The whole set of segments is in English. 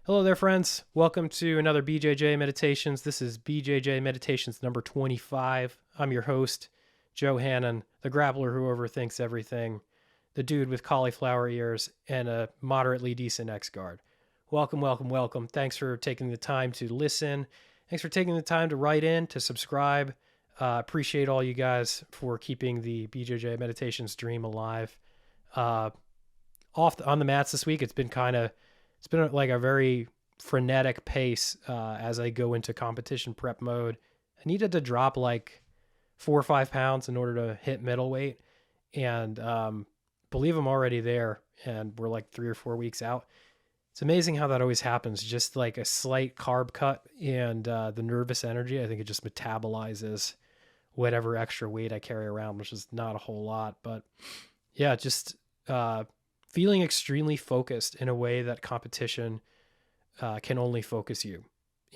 Hello there, friends. Welcome to another BJJ Meditations. This is BJJ Meditations number 25. I'm your host, Joe Hannon, the grappler who overthinks everything, the dude with cauliflower ears, and a moderately decent X-guard. Welcome, welcome, welcome. Thanks for taking the time to listen. Thanks for taking the time to write in, to subscribe. Appreciate all you guys for keeping the BJJ Meditations dream alive. On the mats this week, it's been like a very frenetic pace as I go into competition prep mode. I needed to drop like 4 or 5 pounds in order to hit middleweight, and believe I'm already there, and we're like 3 or 4 weeks out. It's amazing how that always happens. Just like a slight carb cut and the nervous energy, I think it just metabolizes whatever extra weight I carry around, which is not a whole lot. But yeah, just feeling extremely focused in a way that competition can only focus you.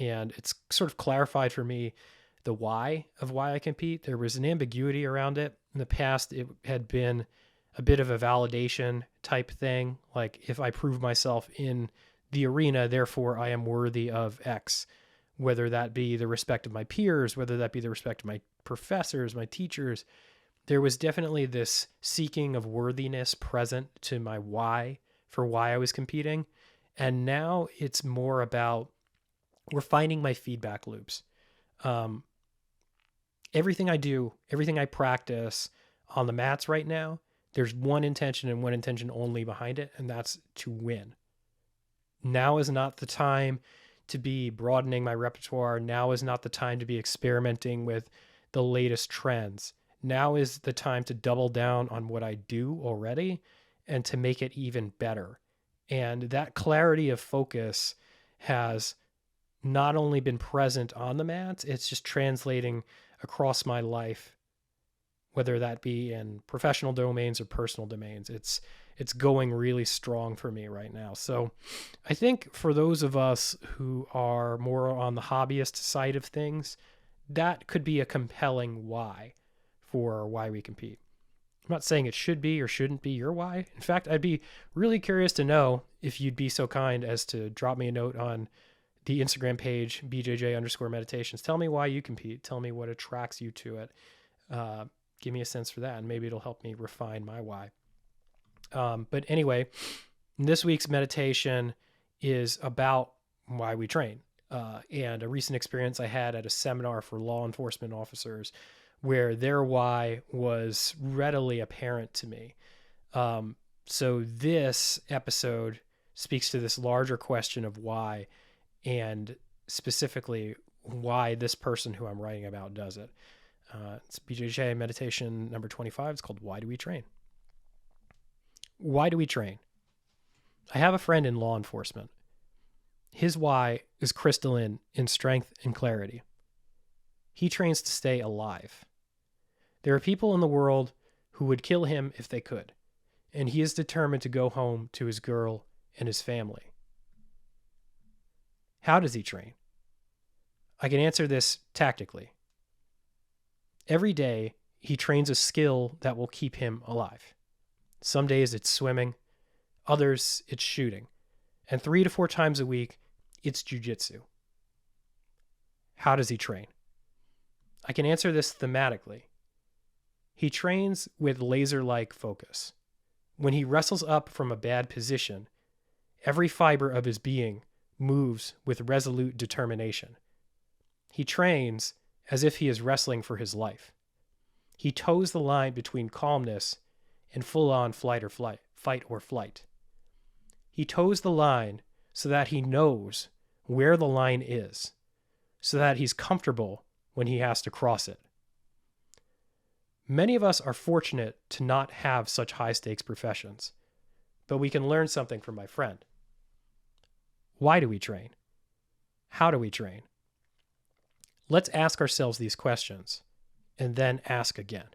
And it's sort of clarified for me the why of why I compete. There was an ambiguity around it. In the past, it had been a bit of a validation type thing. Like, if I prove myself in the arena, therefore I am worthy of X, whether that be the respect of my peers, whether that be the respect of my professors, my teachers. There was definitely this seeking of worthiness present to my why for why I was competing. And now it's more about we're finding my feedback loops. Everything I do, everything I practice on the mats right now, there's one intention and one intention only behind it, and that's to win. Now is not the time to be broadening my repertoire. Now is not the time to be experimenting with the latest trends. Now is the time to double down on what I do already and to make it even better. And that clarity of focus has not only been present on the mats, it's just translating across my life, whether that be in professional domains or personal domains. It's going really strong for me right now. So I think for those of us who are more on the hobbyist side of things, that could be a compelling why for why we compete. I'm not saying it should be or shouldn't be your why. In fact, I'd be really curious to know if you'd be so kind as to drop me a note on the Instagram page, BJJ_meditations. Tell me why you compete. Tell me what attracts you to it. Give me a sense for that, and maybe it'll help me refine my why. But anyway, this week's meditation is about why we train. And a recent experience I had at a seminar for law enforcement officers where their why was readily apparent to me. So this episode speaks to this larger question of why, and specifically why this person who I'm writing about does it. It's BJJ Meditation number 25. It's called Why Do We Train? Why do we train? I have a friend in law enforcement. His why is crystalline in strength and clarity. He trains to stay alive. There are people in the world who would kill him if they could, and he is determined to go home to his girl and his family. How does he train? I can answer this tactically. Every day, he trains a skill that will keep him alive. Some days it's swimming, others it's shooting, and 3 to 4 times a week, it's Jiu Jitsu. How does he train? I can answer this thematically. He trains with laser-like focus. When he wrestles up from a bad position, every fiber of his being moves with resolute determination. He trains as if he is wrestling for his life. He toes the line between calmness and full-on fight or flight. He toes the line so that he knows where the line is, so that he's comfortable when he has to cross it. Many of us are fortunate to not have such high-stakes professions, but we can learn something from my friend. Why do we train? How do we train? Let's ask ourselves these questions and then ask again.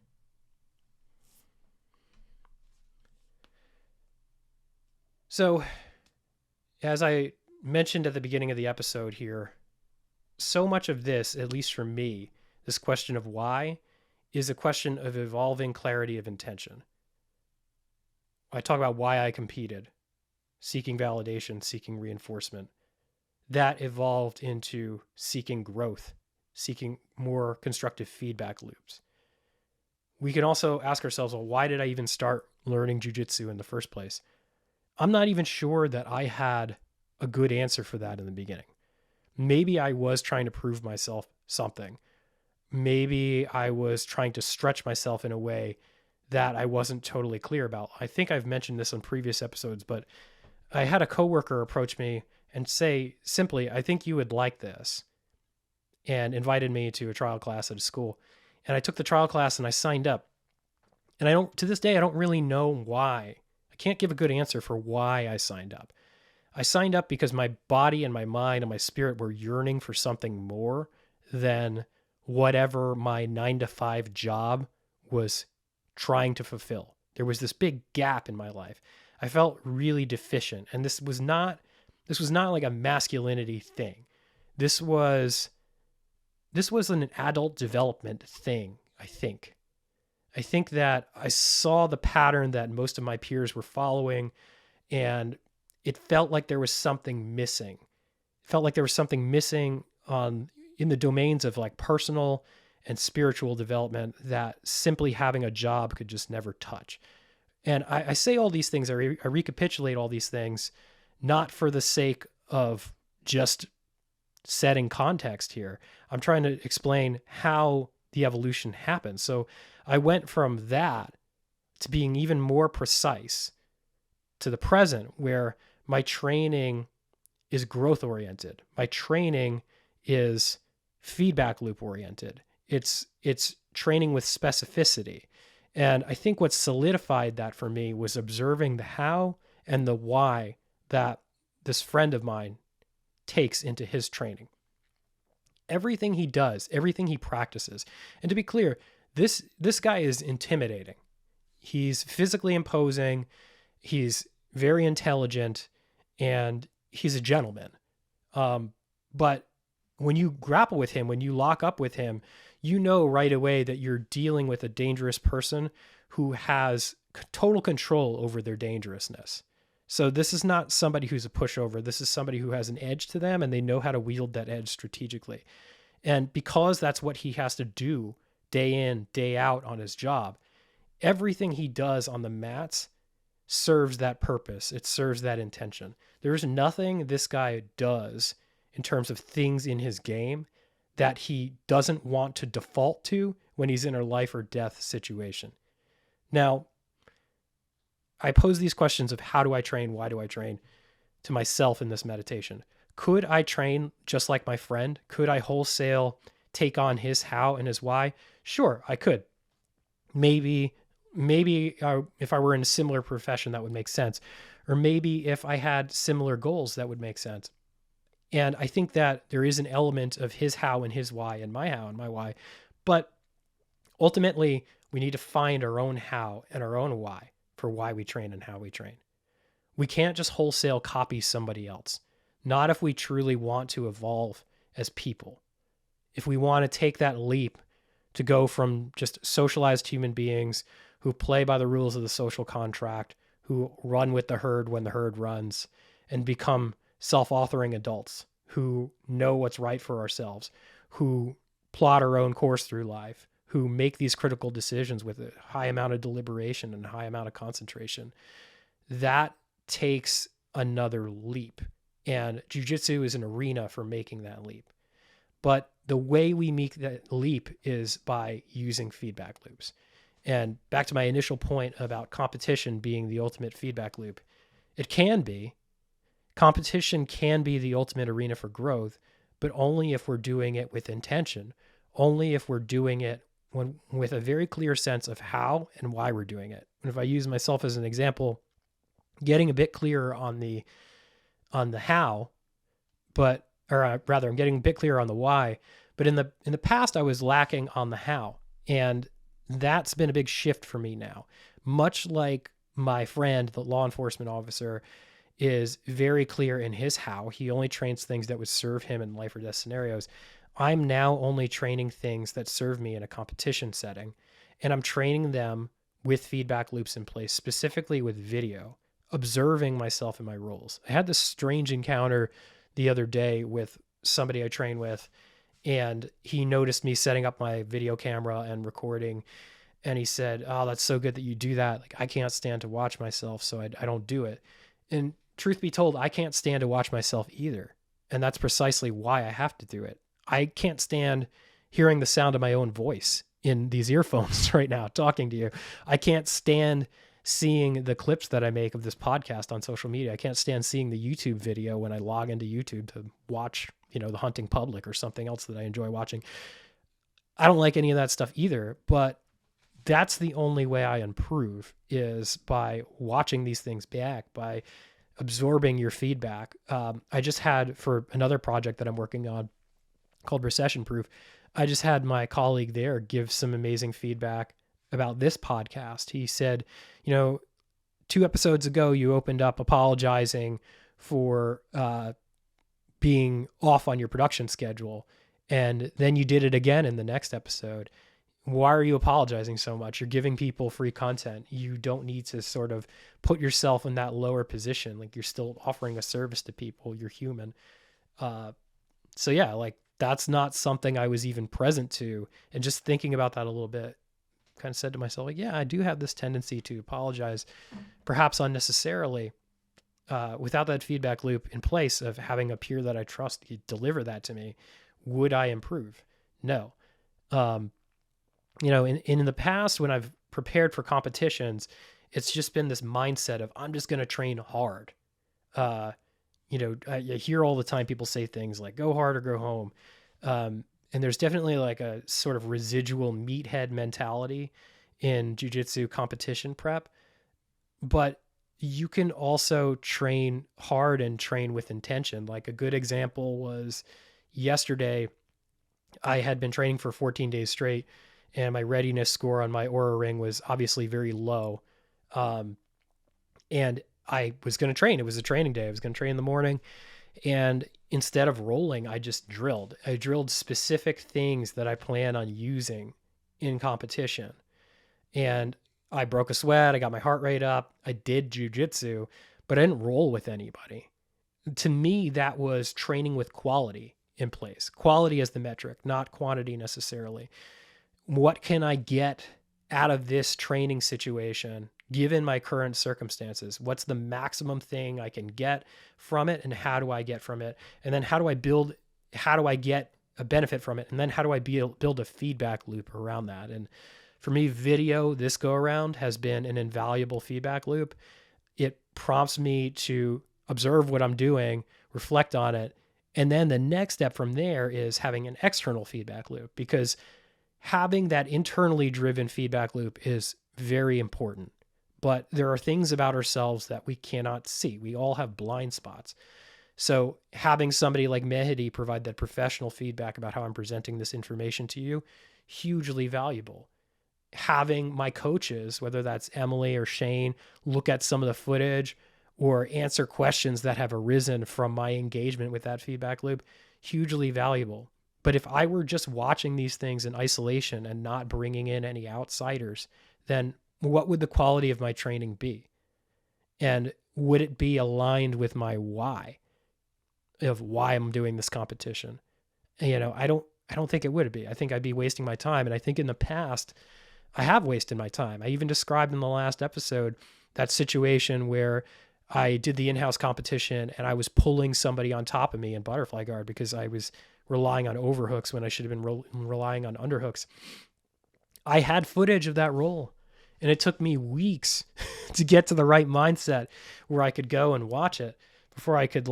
So, as I mentioned at the beginning of the episode here, so much of this, at least for me, this question of why, is a question of evolving clarity of intention. I talk about why I competed, seeking validation, seeking reinforcement, that evolved into seeking growth, seeking more constructive feedback loops. We can also ask ourselves, well, why did I even start learning jiu-jitsu in the first place? I'm not even sure that I had a good answer for that in the beginning. Maybe I was trying to prove myself something. Maybe I was trying to stretch myself in a way that I wasn't totally clear about. I think I've mentioned this on previous episodes, but I had a coworker approach me and say simply, I think you would like this, and invited me to a trial class at a school. And I took the trial class and I signed up. And to this day, I don't really know why. I can't give a good answer for why I signed up. I signed up because my body and my mind and my spirit were yearning for something more than whatever my 9 to 5 job was trying to fulfill. There was this big gap in my life. I felt really deficient. And this was not like a masculinity thing. This was an adult development thing, I think. I think that I saw the pattern that most of my peers were following, and it felt like there was something missing. It felt like there was something missing in the domains of like personal and spiritual development that simply having a job could just never touch. And I say all these things, I recapitulate all these things, not for the sake of just setting context here. I'm trying to explain how the evolution happened. So I went from that to being even more precise to the present, where my training is growth oriented. My training is feedback loop oriented. It's training with specificity. And I think what solidified that for me was observing the how and the why that this friend of mine takes into his training. Everything he does, everything he practices. And to be clear, this guy is intimidating. He's physically imposing, he's very intelligent, and he's a gentleman. But when you grapple with him, when you lock up with him, you know right away that you're dealing with a dangerous person who has total control over their dangerousness. So this is not somebody who's a pushover. This is somebody who has an edge to them, and they know how to wield that edge strategically. And because that's what he has to do day in, day out on his job, everything he does on the mats serves that purpose. It serves that intention. There's nothing this guy does in terms of things in his game that he doesn't want to default to when he's in a life or death situation. Now, I pose these questions of how do I train, why do I train, to myself in this meditation. Could I train just like my friend? Could I wholesale take on his how and his why? Sure, I could. Maybe if I were in a similar profession, that would make sense. Or maybe if I had similar goals, that would make sense. And I think that there is an element of his how and his why and my how and my why. But ultimately, we need to find our own how and our own why for why we train and how we train. We can't just wholesale copy somebody else. Not if we truly want to evolve as people. If we want to take that leap to go from just socialized human beings who play by the rules of the social contract, who run with the herd when the herd runs, and become self-authoring adults who know what's right for ourselves, who plot our own course through life, who make these critical decisions with a high amount of deliberation and a high amount of concentration. That takes another leap. And jiu-jitsu is an arena for making that leap. But the way we make that leap is by using feedback loops. And back to my initial point about competition being the ultimate feedback loop, it can be. Competition can be the ultimate arena for growth, but only if we're doing it with intention, only if we're doing it with a very clear sense of how and why we're doing it. And if I use myself as an example, getting a bit clearer on the how, I'm getting a bit clearer on the why, but in the past I was lacking on the how, and that's been a big shift for me now. Much like my friend, the law enforcement officer, is very clear in his how. He only trains things that would serve him in life or death scenarios. I'm now only training things that serve me in a competition setting, and I'm training them with feedback loops in place, specifically with video, observing myself and my roles. I had this strange encounter the other day with somebody I train with, and he noticed me setting up my video camera and recording. And he said, "Oh, that's so good that you do that. Like, I can't stand to watch myself, so I don't do it." And truth be told, I can't stand to watch myself either. And that's precisely why I have to do it. I can't stand hearing the sound of my own voice in these earphones right now, talking to you. I can't stand seeing the clips that I make of this podcast on social media. I can't stand seeing the YouTube video when I log into YouTube to watch, the hunting public or something else that I enjoy watching. I don't like any of that stuff either, but that's the only way I improve, is by watching these things back, by absorbing your feedback. I just had, for another project that I'm working on called Recession Proof, I just had my colleague there give some amazing feedback about this podcast. He said, 2 episodes ago, you opened up apologizing for being off on your production schedule. And then you did it again in the next episode. Why are you apologizing so much? You're giving people free content. You don't need to sort of put yourself in that lower position. Like, you're still offering a service to people. You're human. So yeah, like, that's not something I was even present to. And just thinking about that a little bit, kind of said to myself, like, yeah, I do have this tendency to apologize, perhaps unnecessarily, without that feedback loop in place of having a peer that I trust deliver that to me. Would I improve? No. In the past, when I've prepared for competitions, it's just been this mindset of, I'm just going to train hard. I hear all the time people say things like, go hard or go home. And there's definitely like a sort of residual meathead mentality in jiu-jitsu competition prep, but you can also train hard and train with intention. Like, a good example was yesterday. I had been training for 14 days straight, and my readiness score on my Aura ring was obviously very low. And I was going to train. It was a training day. I was going to train in the morning. And instead of rolling, I just drilled. I drilled specific things that I plan on using in competition. And I broke a sweat. I got my heart rate up. I did jiu-jitsu, but I didn't roll with anybody. To me, that was training with quality in place. Quality as the metric, not quantity necessarily. What can I get out of this training situation given my current circumstances? What's the maximum thing I can get from it, and how do I get from it? And then how do I get a benefit from it? And then how do I build a feedback loop around that? And for me, video this go around has been an invaluable feedback loop. It prompts me to observe what I'm doing, reflect on it. And then the next step from there is having an external feedback loop, because having that internally driven feedback loop is very important. But there are things about ourselves that we cannot see. We all have blind spots. So having somebody like Mehdi provide that professional feedback about how I'm presenting this information to you, hugely valuable. Having my coaches, whether that's Emily or Shane, look at some of the footage or answer questions that have arisen from my engagement with that feedback loop, hugely valuable. But if I were just watching these things in isolation and not bringing in any outsiders, then what would the quality of my training be? And would it be aligned with my why of why I'm doing this competition? I don't think it would be. I think I'd be wasting my time. And I think in the past, I have wasted my time. I even described in the last episode that situation where I did the in-house competition and I was pulling somebody on top of me in butterfly guard because I was relying on overhooks when I should have been relying on underhooks. I had footage of that roll, and it took me weeks to get to the right mindset where I could go and watch it before I could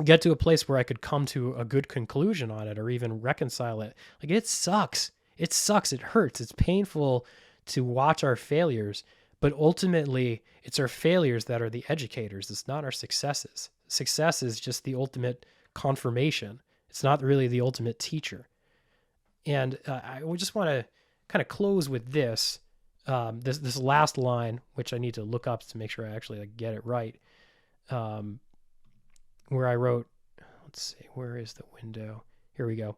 get to a place where I could come to a good conclusion on it or even reconcile it. Like, it sucks. It sucks. It hurts. It's painful to watch our failures, but ultimately it's our failures that are the educators. It's not our successes. Success is just the ultimate confirmation. It's not really the ultimate teacher. And I just want to kind of close with this last line, which I need to look up to make sure I actually get it right. Where I wrote, let's see, where is the window? Here we go.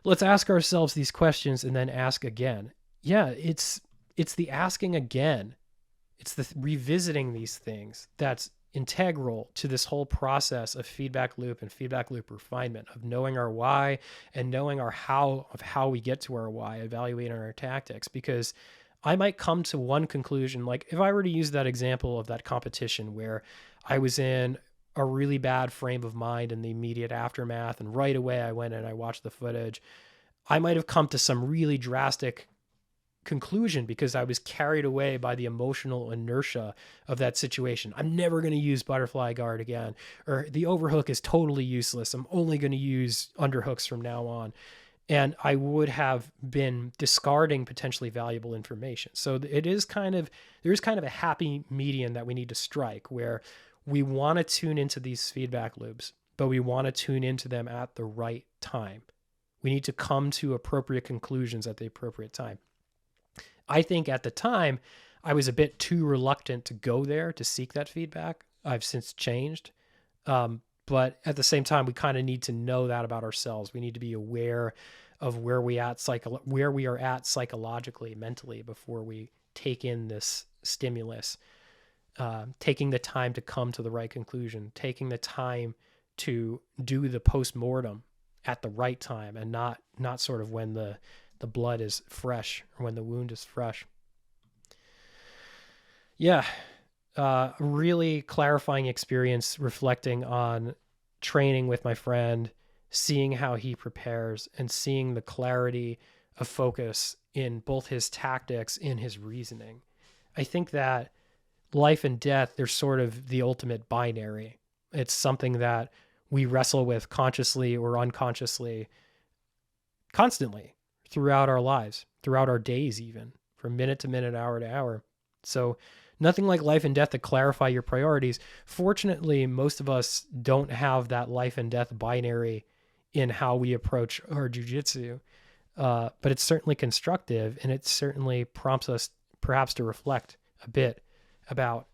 Let's ask ourselves these questions and then ask again. Yeah, it's the asking again. It's the revisiting these things that's integral to this whole process of feedback loop and feedback loop refinement, of knowing our why and knowing our how, of how we get to our why, evaluating our tactics. Because I might come to one conclusion, like if I were to use that example of that competition where I was in a really bad frame of mind in the immediate aftermath, and right away I went and I watched the footage, I might have come to some really drastic conclusion because I was carried away by the emotional inertia of that situation. I'm never going to use butterfly guard again, or the overhook is totally useless. I'm only going to use underhooks from now on. And I would have been discarding potentially valuable information. So there's kind of a happy median that we need to strike, where we want to tune into these feedback loops, but we want to tune into them at the right time. We need to come to appropriate conclusions at the appropriate time. I think at the time, I was a bit too reluctant to go there to seek that feedback. I've since changed. But at the same time, we kind of need to know that about ourselves. We need to be aware of where we are at psychologically, mentally, before we take in this stimulus. Taking the time to come to the right conclusion, taking the time to do the post-mortem at the right time, and not sort of when the blood is fresh or when the wound is fresh. Yeah. Really clarifying experience reflecting on training with my friend, seeing how he prepares, and seeing the clarity of focus in both his tactics and his reasoning. I think that life and death, they're sort of the ultimate binary. It's something that we wrestle with consciously or unconsciously, constantly, throughout our lives, throughout our days, even from minute to minute, hour to hour. So nothing like life and death to clarify your priorities. Fortunately, most of us don't have that life and death binary in how we approach our jiu-jitsu. But it's certainly constructive, and it certainly prompts us perhaps to reflect a bit about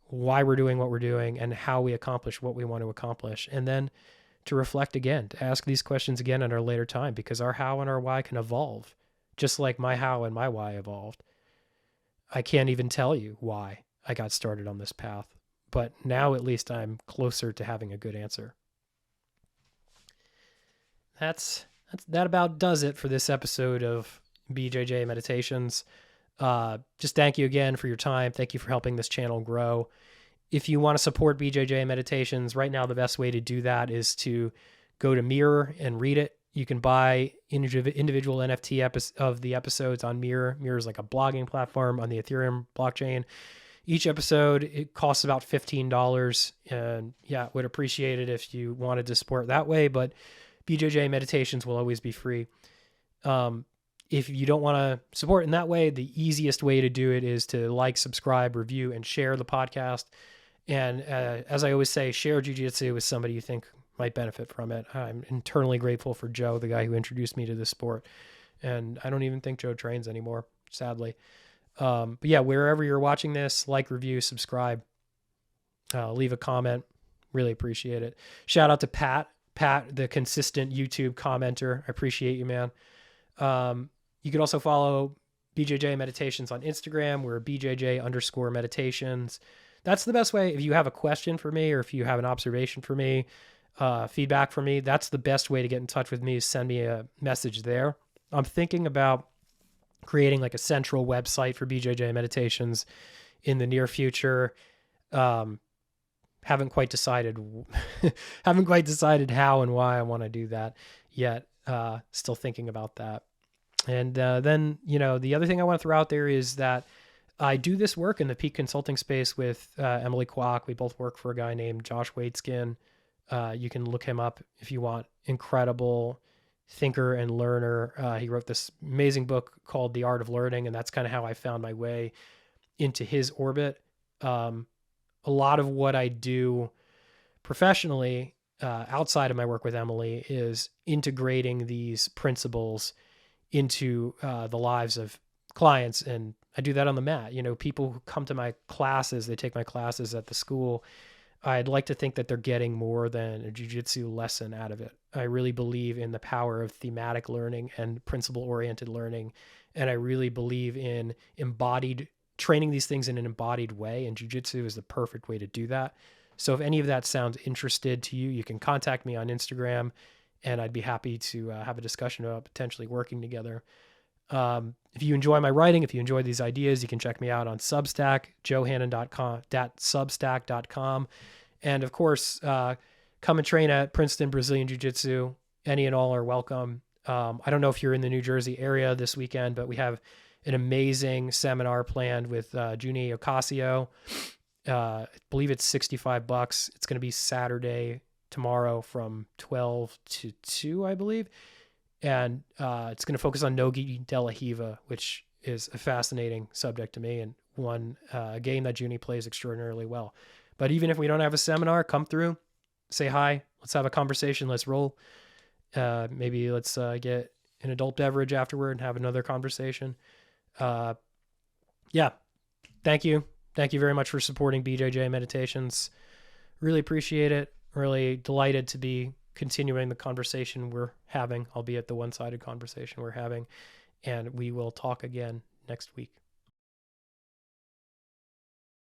why we're doing what we're doing and how we accomplish what we want to accomplish. And then to reflect again, to ask these questions again at our later time, because our how and our why can evolve, just like my how and my why evolved. I can't even tell you why I got started on this path, but now at least I'm closer to having a good answer. That about does it for this episode of BJJ Meditations. Just thank you again for your time. Thank you for helping this channel grow. If you want to support BJJ Meditations, right now the best way to do that is to go to Mirror and read it. You can buy individual NFT of the episodes on Mirror. Mirror is like a blogging platform on the Ethereum blockchain. Each episode, it costs about $15. And yeah, would appreciate it if you wanted to support that way, but BJJ Meditations will always be free. If you don't want to support in that way, the easiest way to do it is to like, subscribe, review, and share the podcast. And as I always say, share jiu-jitsu with somebody you think might benefit from it. I'm internally grateful for Joe, the guy who introduced me to this sport. And I don't even think Joe trains anymore, sadly. But yeah, wherever you're watching this, like, review, subscribe, leave a comment. Really appreciate it. Shout out to Pat, the consistent YouTube commenter. I appreciate you, man. You could also follow BJJ Meditations on Instagram. We're BJJ_meditations. That's the best way. If you have a question for me, or if you have an observation for me, feedback for me, that's the best way to get in touch with me, is send me a message there. I'm thinking about creating like a central website for BJJ Meditations in the near future. Haven't quite decided how and why I want to do that yet. Still thinking about that. And then, the other thing I want to throw out there is that I do this work in the peak consulting space with Emily Kwok. We both work for a guy named Josh Waitskin. You can look him up if you want. Incredible thinker and learner. He wrote this amazing book called The Art of Learning, and that's kind of how I found my way into his orbit. A lot of what I do professionally outside of my work with Emily is integrating these principles into the lives of clients. And I do that on the mat. People who come to my classes, they take my classes at the school. I'd like to think that they're getting more than a jiu-jitsu lesson out of it. I really believe in the power of thematic learning and principle-oriented learning. And I really believe in embodied training these things in an embodied way, and jiu-jitsu is the perfect way to do that. So if any of that sounds interested to you, you can contact me on Instagram, and I'd be happy to have a discussion about potentially working together. If you enjoy my writing, if you enjoy these ideas, you can check me out on Substack, johannon.substack.com. And of course, come and train at Princeton Brazilian Jiu Jitsu. Any and all are welcome. I don't know if you're in the New Jersey area this weekend, but we have an amazing seminar planned with Junie Ocasio. I believe it's $65. It's going to be Saturday, tomorrow from 12 to 2, I believe. And it's going to focus on Nogi de la Hiva, which is a fascinating subject to me, and one game that Junie plays extraordinarily well. But even if we don't have a seminar, come through, say hi, let's have a conversation, let's roll. Maybe let's get an adult beverage afterward and have another conversation. Yeah, thank you. Thank you very much for supporting BJJ Meditations. Really appreciate it. Really delighted to be continuing the conversation we're having, albeit the one-sided conversation we're having. And we will talk again next week.